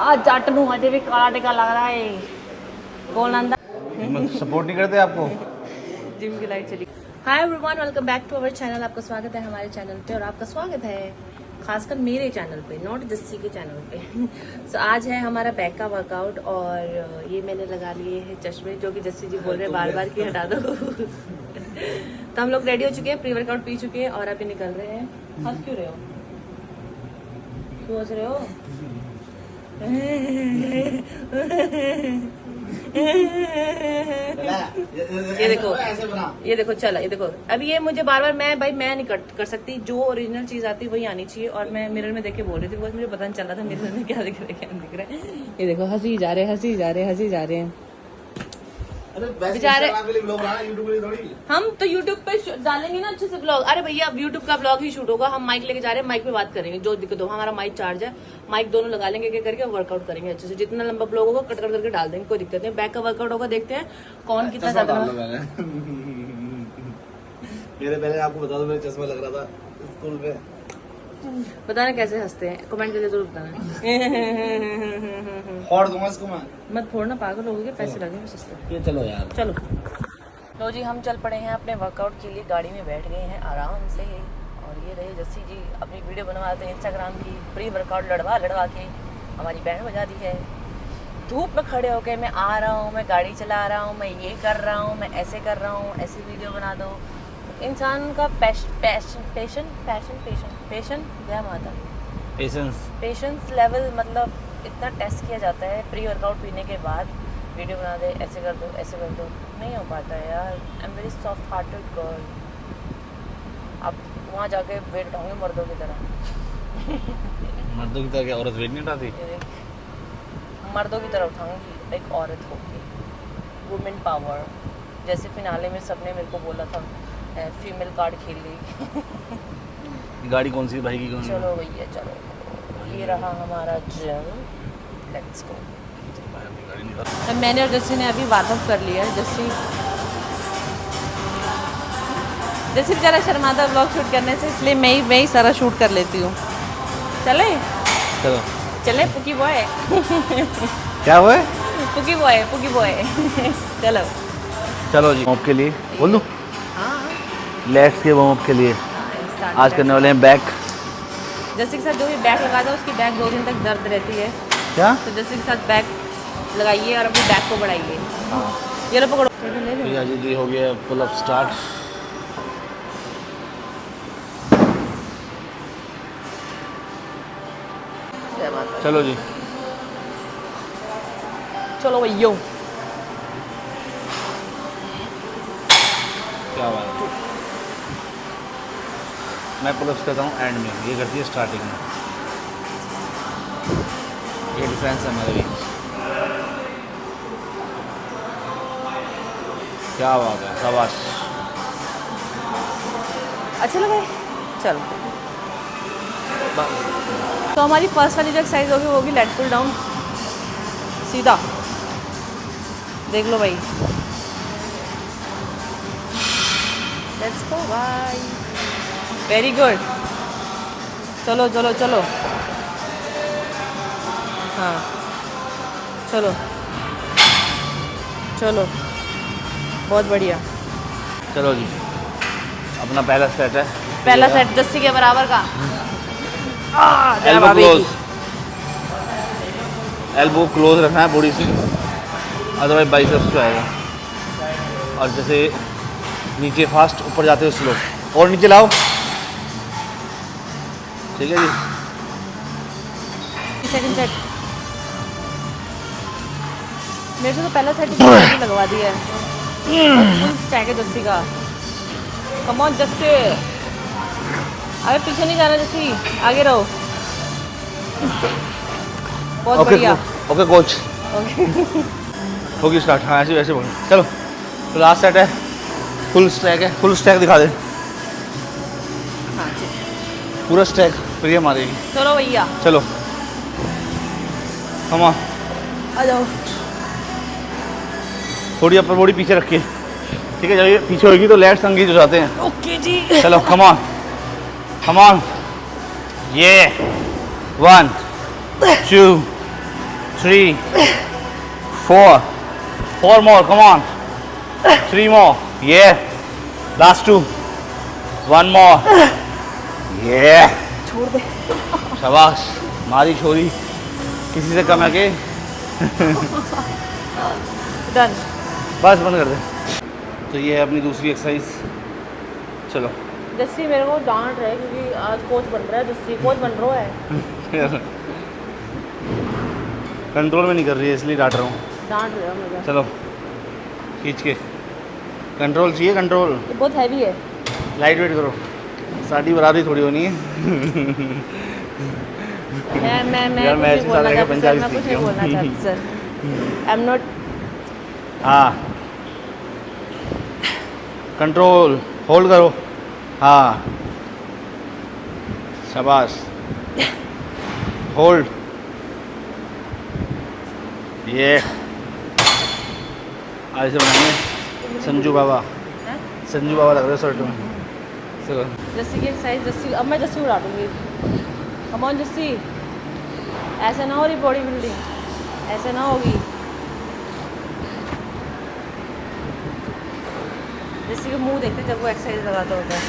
आ जट नूं हजे भी काला टिका लग रहा है। कौन आंदा सपोर्ट नहीं करते आपको। जिम की लाइट चली। Hi everyone, welcome back to our channel. आपका स्वागत है हमारे चैनल पे और आपका स्वागत है खासकर मेरे चैनल पे, नॉट जस्सी के चैनल पे। सो आज है हमारा बैक का वर्कआउट और ये मैंने लगा लिए हैं चश्मे, जो कि जस्सी जी बोल रहे हैं बार बार कि हटा दो। तो हम लोग रेडी हो चुके हैं, प्री वर्कआउट पी चुके हैं और अभी निकल रहे हैं। हंस क्यों रहे हो? क्यों हंस रहे हो? ये देखो चला, ये देखो। अब ये मुझे बार बार मैं नहीं कर सकती। जो ओरिजिनल चीज आती है वही आनी चाहिए। और मैं मिरर में देख के बोल रही थी, वो मुझे पता नहीं चल रहा था मिरर में क्या दिख रहा है। ये देखो हंसी जा रहे हैं बेचारे। हम तो यूट्यूब पे डालेंगे ना अच्छे से ब्लॉग। अरे भैया अब यूट्यूब का ब्लॉग ही शूट होगा। हम माइक लेके जा रहे हैं, माइक पे बात करेंगे। जो दिक्कत हो, हमारा माइक चार्ज है, माइक दोनों लगा लेंगे क्या करके वर्कआउट करेंगे अच्छे से। जितना लंबा ब्लॉग होगा कट करके डाल देंगे, कोई दिक्कत नहीं। बैक का वर्कआउट होगा, देखते हैं कौन कितना ज्यादा। मेरे पहले आपको बता दो, मेरा चश्मा लग रहा था स्कूल में। बताना कैसे हंसते हैं, कमेंट करके जरूर बताना। फोड़ दूंगा इसको मैं। मत फोड़ना, पागल हो गए, पैसे लगे सस्ते। ये चलो यार, चलो लो जी, हम चल पड़े हैं अपने वर्कआउट के लिए। गाड़ी में बैठ गए हैं आराम से और ये रहे जस्सी जी अपनी वीडियो बनवाते हैं इंस्टाग्राम की। प्री वर्कआउट लड़वा के हमारी बैंड बजा दी है। धूप में खड़े होकर मैं आ रहा हूँ, मैं गाड़ी चला रहा हूँ, मैं ये कर रहा हूँ, मैं ऐसे कर रहा हूँ, ऐसी वीडियो बना दो। इंसान का पेशेंस लेवल मतलब इतना टेस्ट किया जाता है। प्री वर्कआउट पीने के बाद वीडियो बना दे, ऐसे कर दो, ऐसे कर दो, नहीं हो पाता है यार। I am very soft hearted girl. अब वहाँ जाके वेट उठाऊंगी मर्दों की तरह। मर्दों की तरह क्या औरत वेट नहीं उठाती? मर्दों की तरह उठाऊंगी एक औरत होके। वुमेन पावर, जैसे फिनाले में सबने मेरे को बोला था फीमेल कार्ड खेल गई। गाड़ी कौन सी भाई की? कौन? चलो भैया चलो, ये रहा हमारा जिम, लेट्स गो। तो मैंने और जस्सी ने अभी वार्मअप कर लिया है। जस्सी बेचारा शर्माता ब्लॉग शूट करने से, इसलिए मैं ही सारा शूट कर लेती हूँ। चले चले पुकी बॉय। क्या हुआ है? पुकी बॉय। चलो जी, वार्म अप के लिए बोल दूं। लेग्स के वार्म अप के लिए आज करने वाले हैं बैक। जस्सी के साथ जो भी बैक लगा था उसकी बैक 2 दिन तक दर्द रहती है। क्या? तो जस्सी के साथ बैक लगाइए और अपनी बैक को बढ़ाइए। ये लो पकड़ो। जी हो गया पुल अप स्टार्ट। चलो जी, चलो भैया। क्या बात है। मैं पुल अप्स करता हूँ एंड में, ये करती है स्टार्टिंग में। ये डिफरेंस है हमारे बीच। क्या बात है, शाबाश। अच्छा लगा है? चलो तो हमारी फर्स्ट वाली जो एक्सरसाइज होगी वो होगी लेट पुल डाउन। सीधा देख लो भाई। लेट्स गो भाई, वेरी गुड। चलो हाँ चलो बहुत बढ़िया। चलो जी, अपना पहला सेट है। पहला सेट जस्सी के बराबर का। एल्बो क्लोज रखना है बॉडी से, अदरवाइज बाइसेप्स पे आएगा। और जैसे नीचे फास्ट, ऊपर जाते हो स्लो। और नीचे लाओ, ठीक है जी। सेकंड सेट मेरे से तो पहला सेट ही लगवा दिया है। फुल स्टैक है जस्सी का। कम ऑन जस्सी, अरे पीछे नहीं जाना जस्सी, आगे रहो। बहुत बढ़िया। ओके कोच, होगी स्टार्ट। हाँ ऐसे वैसे बोलो। चलो तो लास्ट सेट है, फुल स्टैक है। फुल स्टैक दिखा दे। हाँ पूरा स्टैक प्रिया मारेगी। चलो भैया, चलो कम ऑन, आ जाओ। थोड़ी अपर बॉडी पीछे रखिए, ठीक है। जब ये पीछे होगी तो लेग्स संगीत हो जाते हैं। ओके जी, चलो कम ऑन कम ऑन। ये 1 2 3 4 4 more, come on. 3 more, yeah. Last 2. 1 more, yeah. छोड़ दे। शाबाश, मारी छोरी, किसी से कम है के? डन। बस बंद कर दे। तो ये है अपनी दूसरी एक्सरसाइज। चलो। जस्सी मेरे को डांट रहा है क्योंकि आज कोच बन रहा है, जस्सी कोच बन रहा है। कंट्रोल में नहीं कर रही है इसलिए डांट रहा हूँ। डांट रहा है मुझे। चलो खींच के, कंट्रोल चाहिए, कंट्रोल। ये बहुत हैवी है। लाइट वेट करो, साड़ी बराबरी थोड़ी होनी है। मैं यार, कुछ मैं नहीं बोलना इसके साथ चाहती सर, पंजाबी मैं कुछ सीख नहीं रहा हूँ। बोलना चाहती सर। I am not. हाँ, कंट्रोल होल्ड करो। हाँ, शाबाश, होल्ड, ये आज से बनाएंगे संजू बाबा। संजू बाबा लग रहे शर्ट में। चलो जस्सी की एक्सरसाइज, जस्सी अब मैं जस्सी उड़ा दूंगी। कम ऑन जस्सी, ऐसे ना हो रही बॉडी बिल्डिंग, ऐसे ना होगी। जस्सी का मुंह देखते जब वो एक्सरसाइज लगाता होता है,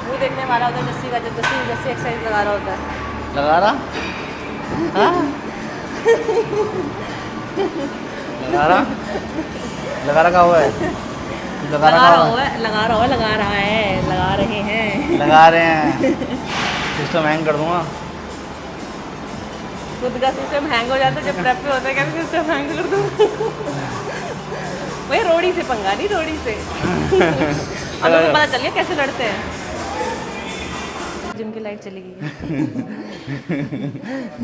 मुंह देखने वाला होता है जस्सी का जब जस्सी जस्सी एक्सरसाइज लगा रहा होता है। लगा रहा, हाँ? लगा रहा, लगा रखा हुआ है, लगा रखा हुआ है, लगा रहा है, लगा रहा है, लगा रहे हैं, लगा रहे हैं। सिस्टम हैंग कर दूंगा। खुद का सिस्टम हैंग हो जाता है जब प्रेप पे होता है, कैसे सिस्टम हैंग कर दूँ? वही रोड़ी से पंगा नहीं, रोड़ी से। अब तो पता चल गया कैसे लड़ते हैं। जिम की लाइट चली गई है।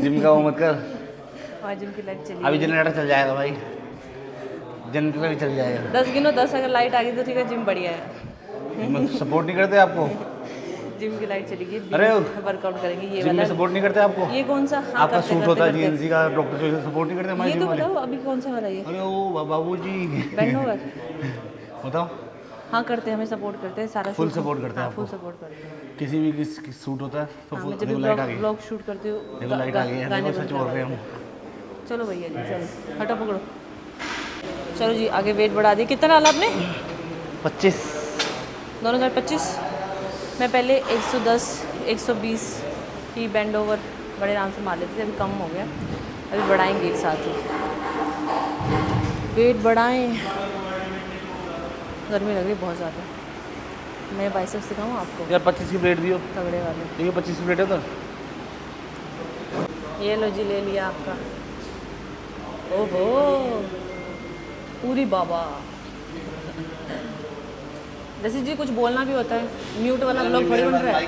जिम का वो मत कर, और जिम की लाइट चली अभी गई। जनरेटर चल जाएगा भाई, जनरेटर भी चल जाएगा। 10 गिनो, 10 अगर लाइट आ गई तो ठीक है, जिम बढ़िया है। सपोर्ट नहीं करते आपको? जिम की लाइट चली गई। अरे वर्कआउट करेंगे ये जिम में वाला। सपोर्ट नहीं करते आपको? ये कौन सा? हाँ, आपका करते, सूट करते, होता है करते। जीएनसी का, डॉक्टर जो सपोर्ट नहीं करते हमारे ये जिम तो वाले? बताओ अभी कौन सा वाला ये? अरे ओ बाबू जी, बैंड ओवर। बताओ। हाँ करते हैं, हमें सपोर्ट करते हैं सारा। फुल shoot- सपोर्ट करते हैं हाँ, फुल आपको? सपोर्ट करते हैं। किसी भी किस सूट होता है तो हाँ, फुल। मैं जब देखो भी लाइट आ गई, ब्लॉग शूट करती हूँ। देखो लाइट आ गई है, गाने देखो सच बंद बोल रहे हैं हम। करवा- चलो भैया जी, चलो हटो पकड़ो। चलो जी आगे वेट बढ़ा दी। कितना डाला आपने? 25। दोनों साइड 25। मैं पहले 110 120 की बैंड ओवर बड़े आराम से मार लेती थी, अभी कम हो गया। अभी बढ़ाएंगे एक साथ ही, वेट बढ़ाएं। गर्मी लग रही है बहुत ज़्यादा। मैं बाइसेप्स दिखाऊँ आपको? यार 25 की प्लेट दियो, तगड़े वाले। देखिए 25 की प्लेट है तो। ये लो जी, ले लिया आपका। ओहो पूरी बाबा। जैसे जी कुछ बोलना भी होता है, म्यूट वाला ब्लॉग थोड़ी बन रहा है।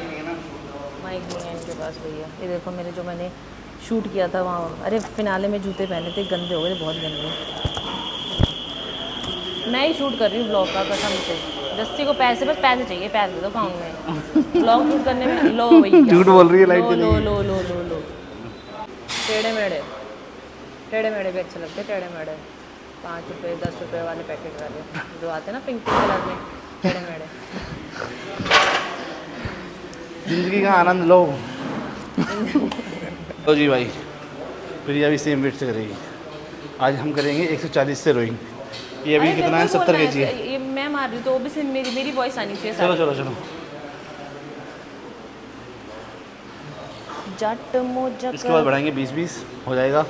माइक नहीं है इनके पास भैया। ये देखो मेरे जो मैंने शूट किया था वहाँ, अरे फिनाले में जूते पहने थे, गंदे हो गए, बहुत गंदे। मैं ही शूट कर रही हूँ ब्लॉग का, कसम से। जस्सी को पैसे, बस पैसे चाहिए, पैसे दे दो अकाउंट में। ब्लॉग शूट करने में लो भैया। झूठ बोल रही है, लाइट लो चली लो गई। लो लो लो लो। टेढ़े मेढ़े, टेढ़े मेढ़े भी अच्छे लगते हैं। टेढ़े मेढ़े 5 रुपये 10 रुपये वाले पैकेट वाले जो आते हैं ना पिंक कलर में, टेढ़े मेढ़े। जिंदगी का आनंद लो। तो जी भाई, प्रिया भी सेम वेट से करेगी। आज हम करेंगे 140 से रोइंग। ये अभी अरे कितना है? मेरे को 70 बोलना केजी है। ये मैं मार रही हूँ तो ओबीसी मेरी वॉइस आनी चाहिए। चलो चलो चलो, जट मोजा इसके बाद बढ़ाएंगे 20-20 हो जाएगा।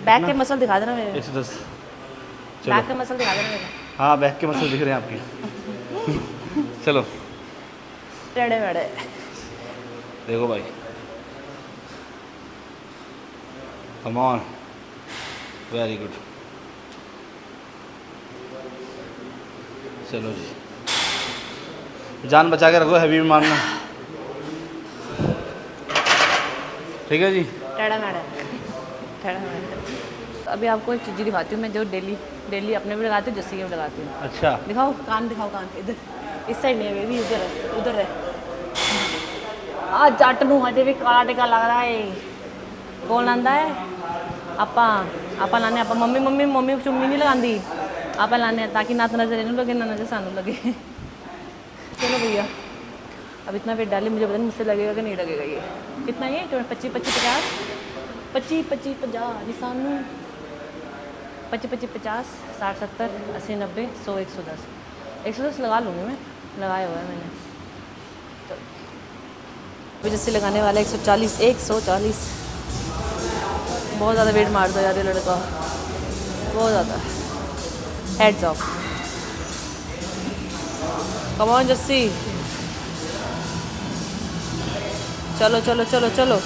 बैक के मसल दिखा देना मेरे। 110। बैक चलो के मसल दिखा देना मेरे। हाँ, बैक के मसल दिख रहे हैं आपके। चलो टेढ़े मेढ़े। देखो भाई, कम ऑन, वेरी गुड। चलो जी, जान बचा के रखो, हैवी में मारना, ठीक है जी। टेढ़ा मेढ़ा, टेढ़ा मेढ़ा। अभी आपको एक चीज़ दिखाती हूँ मैं, जो डेली अपने भी लगाती हूँ, जस्सी के भी लगाती हूँ। अच्छा, दिखाओ कान, दिखाओ कान। इधर इस साइड नहीं है बेबी, उधर है, उधर है। आ जट नूं हजे भी काला टिका लग रहा है। कौन लांदा है? आपा। आपा लाने, आपा। मम्मी मम्मी मम्मी चुम्मी नहीं लगाती, आपा लाने ताकि ना तो नजर इन्हों लगे ना नजर सानू लगे। चलो भैया, अब इतना वेट डाली, मुझे पता नहीं मुझसे लगेगा कि नहीं लगेगा। ये कितना? ये 25 25 50 25 25 50 निशानू 25 25 50 60 70 80 90 100 110 110 लगा लूँगी मैं, लगाया हुआ है मैंने। अभी जैसे लगाने वाला 140 140। बहुत ज़्यादा वेट मारता यार ये लड़का, बहुत ज़्यादा। Heads of, come on Jassi, चलो चलो चलो चलो।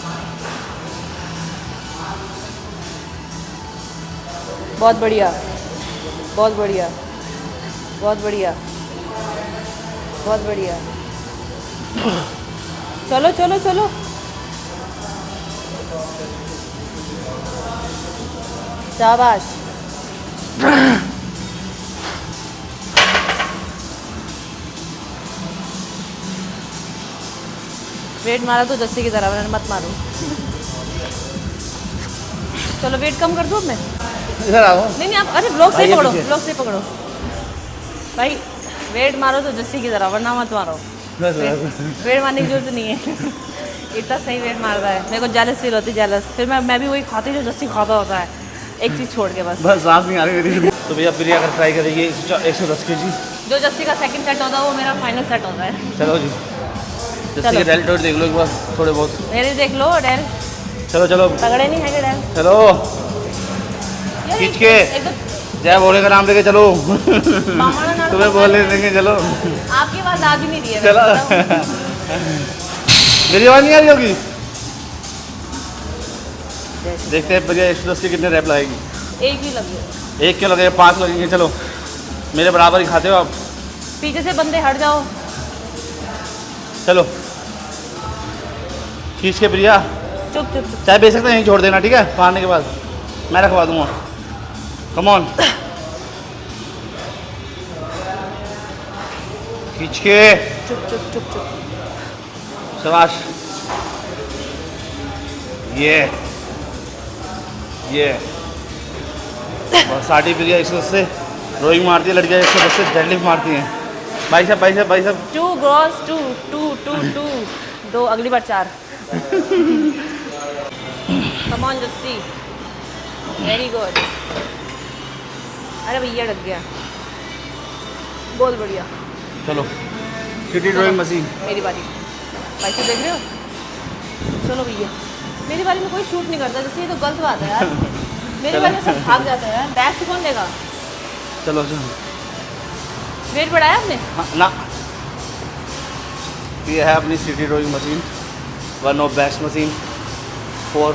बहुत बढ़िया, बहुत बढ़िया, बहुत बढ़िया, बहुत बढ़िया। चलो चलो चलो। शाबाश। वेट मारा तो जस्सी की तरह, मैंने मत मारो। चलो वेट कम कर दो मैं। इधर आओ। नहीं नहीं आप, अरे ब्लॉक से भाई, ही ये पकड़ो, पीछे। ब्लॉक से ही पकड़ो भाई। वेट मारो तो जस्सी की तरह, वरना मत मारो। वेट मारने की जरूरत नहीं है। इतना सही वेट मार रहा है, मेरे को जेलस फील होती, जेलस। फिर मैं भी वही खाती जो जस्सी खाता होता है, एक चीज़ छोड़ के बस। सांस नहीं आ रही मेरी। तो भैया प्रिया अगर फ्राई करेगी 110 kg। जो जस्सी का सेकंड सेट होता है वो मेरा फाइनल सेट होता है। चलो जी, जस्सी के डेल्टोइड देख लो एक बार थोड़े बहुत। मेरे देख लो डैल, चलो चलो तगड़े नहीं है कि डैल। चलो, यार खींच के। एक तो जय भोले का नाम लेके चलो। मामा ने नाम तुम्हें बोलने देंगे, चलो आपकी आवाज़ आ भी नहीं रही है। चलो। मेरी आवाज़ नहीं आ रही होगी। देखते हैं प्रिया 110 के कितने रैप लगाएगी। एक ही लगी, एक क्यों लगेगा, 5 लगेंगे। चलो मेरे बराबर ही खाते हो आप। पीछे से बंदे हट जाओ। चलो खींच के प्रिया। चुप चुप चुप। चाय बेच सकते हैं, यहीं छोड़ देना, ठीक है। फाड़ने के बाद मैं रखवा दूंगा। कम ऑन, खींच के। चुप चुप चुप चुप। शाबाश। ये और साड़ी प्रिया 110 से रोइंग मारती है, लड़कियाँ 110 से डेडलिफ्ट मारती हैं। भाई साहब भाई साहब भाई साहब। 2 ग्रॉस 2 2 2 2 2, अगली बार 4। Come on Jassi, very good. अरे भैया लग गया, बहुत बढ़िया। चलो सिटी ड्राइंग मशीन। मेरी बारी, भाई साहब देख रहे हो। चलो भैया, मेरी बारी में कोई शूट नहीं करता, जैसे ये तो गलत बात है यार। मेरी बारी में सब भाग जाते हैं यार, बैग से कौन लेगा। चलो चलो। वेट बढ़ाया आपने। हाँ ना, ये है अपनी city drawing machine, one of best machine for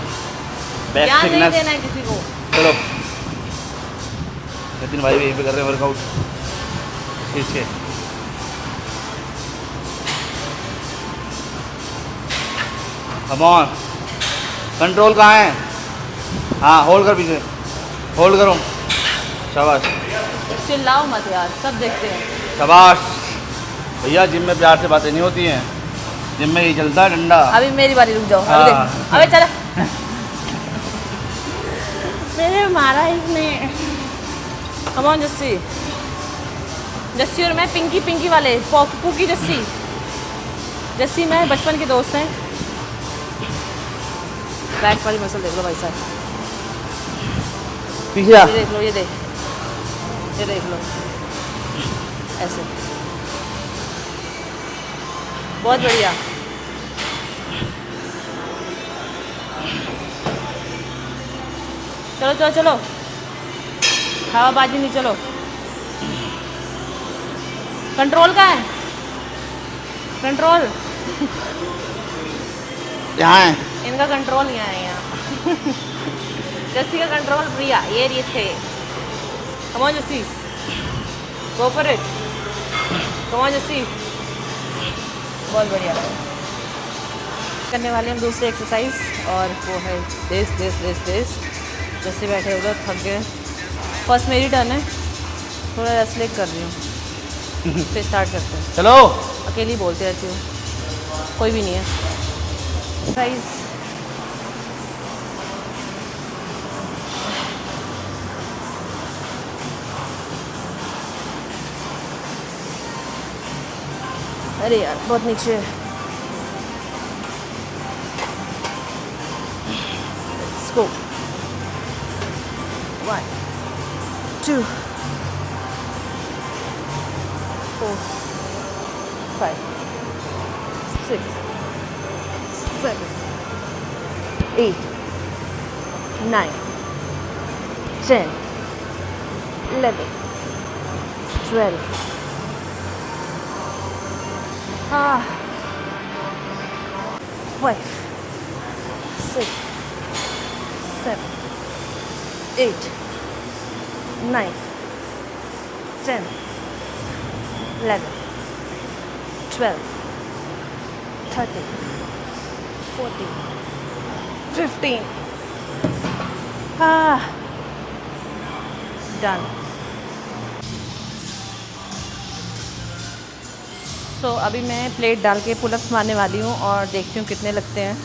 back ध्यान नहीं थिकनेस। देना है किसी को। चलो नितिन भाई भी यहीं पे कर रहे हैं वर्कआउट, खींच के। कम ऑन, कंट्रोल कहाँ है। हाँ होल्ड कर, पीछे होल्ड करो। शाबाश चिल्लाओ मत यार, सब देखते हैं। शाबाश। भैया जिम में प्यार से बातें नहीं होती हैं, जिम में ये चलता है डंडा। अभी मेरी बारी, रुक जाओ। अभी हाँ। देख, अबे चल। मेरे मारा इसने। कम ऑन जस्सी, जस्सी और मैं पिंकी पिंकी वाले पूकी जस्सी। जस्सी मैं बचपन के दोस्त हैं। बैक वाली मसल देख लो भाई साहब, पीछे आ। ये देख लो, ये देख लो, ऐसे। बहुत बढ़िया। चलो चलो चलो, हवाबाजी नहीं, चलो। कंट्रोल का है, कंट्रोल। यहाँ है। इनका कंट्रोल नहीं आया यहाँ। जस्सी का कंट्रोल प्रिया, ये थे। Come on Jassi, go for it. Come on Jassi, बहुत बढ़िया। करने वाले हम दूसरी एक्सरसाइज, और वो है देश। जैसे बैठे उधर थक गए। फर्स्ट मेरी टर्न है, थोड़ा रेस्ट लेक कर रही हूँ, फिर स्टार्ट करते हैं। चलो अकेली बोलती रहती हूँ, कोई भी नहीं है। एक्सरसाइज अरे यार बहुत नीचे है। Let's go. 1, 2, 4, 5, 6, 7, 8, 9, 10, 11, 12. 5, 6, 7, 8, 9, 10, 11, 12, 13, 14, 15. Done. So अभी मैं प्लेट डाल के पुलअप्स मारने वाली हूँ और देखती हूँ कितने लगते हैं.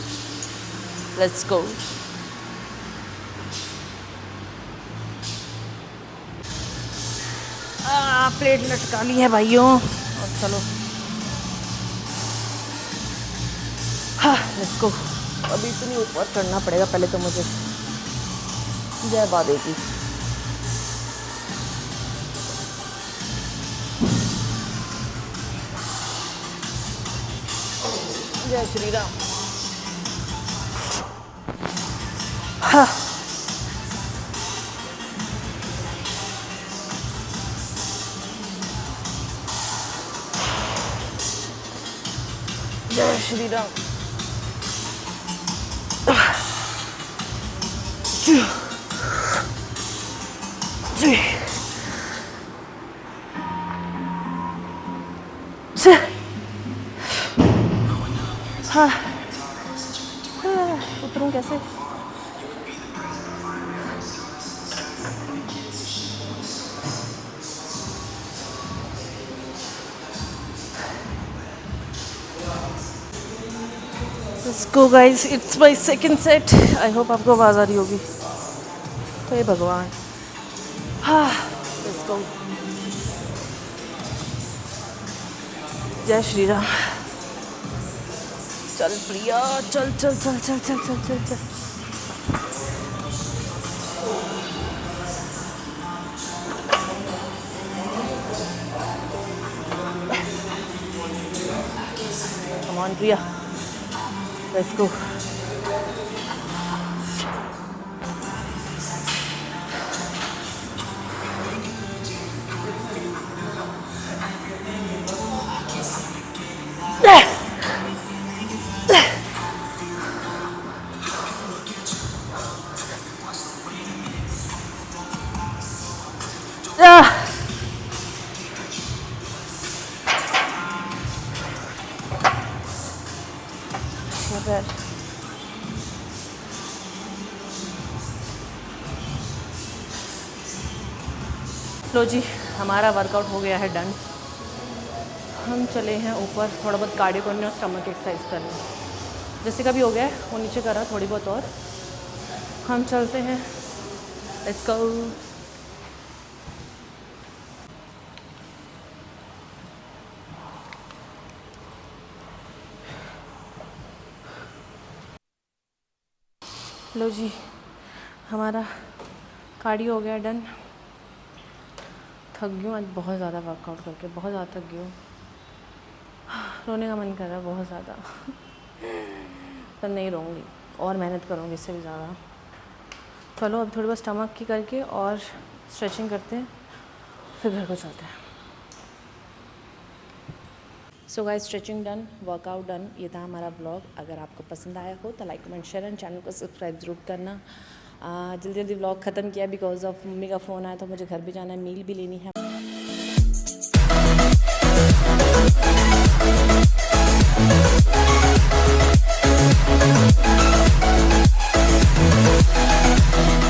Let's go. प्लेट लटका ली है भाइयों. और चलो लेट्स गो. अभी इतनी ऊपर चढ़ना पड़ेगा पहले तो मुझे. जय बाबे की. जय श्री राम. जय श्री राम. 2, 3, 4. उतरूं कैसे? Let's go guys, it's my second set. I hope आपको आवाज़ आ रही होगी. तो ये भगवान. Let's go. जय श्री राम. चल प्रिया, चल चल चल चल चल चल चल चल. Come on Priya. Let's go. लो जी, हमारा वर्कआउट हो गया है डन. हम चले हैं ऊपर थोड़ा बहुत कार्डियो करने और स्टमक एक्सरसाइज करने. जैसे का भी हो गया है वो नीचे करा थोड़ी बहुत और हम चलते हैं. Let's go. लो जी, हमारा कार्डियो हो गया डन. थक गई हूँ आज बहुत ज़्यादा वर्कआउट करके. बहुत ज़्यादा थक गई हूँ. रोने का मन कर रहा है बहुत ज़्यादा. पर नहीं रोऊंगी और मेहनत करूँगी इससे भी ज़्यादा. चलो अब थोड़ी बहुत स्टमक की करके और स्ट्रेचिंग करते हैं फिर घर को चलते हैं. So guys, stretching done, workout done. ये था हमारा ब्लॉग. अगर आपको पसंद आया हो तो like comment share and channel को सब्सक्राइब ज़रूर करना. जल्दी जल्दी ब्लॉग ख़त्म किया बिकॉज ऑफ मम्मी का फ़ोन आया तो मुझे घर भी जाना है, मील भी लेनी है.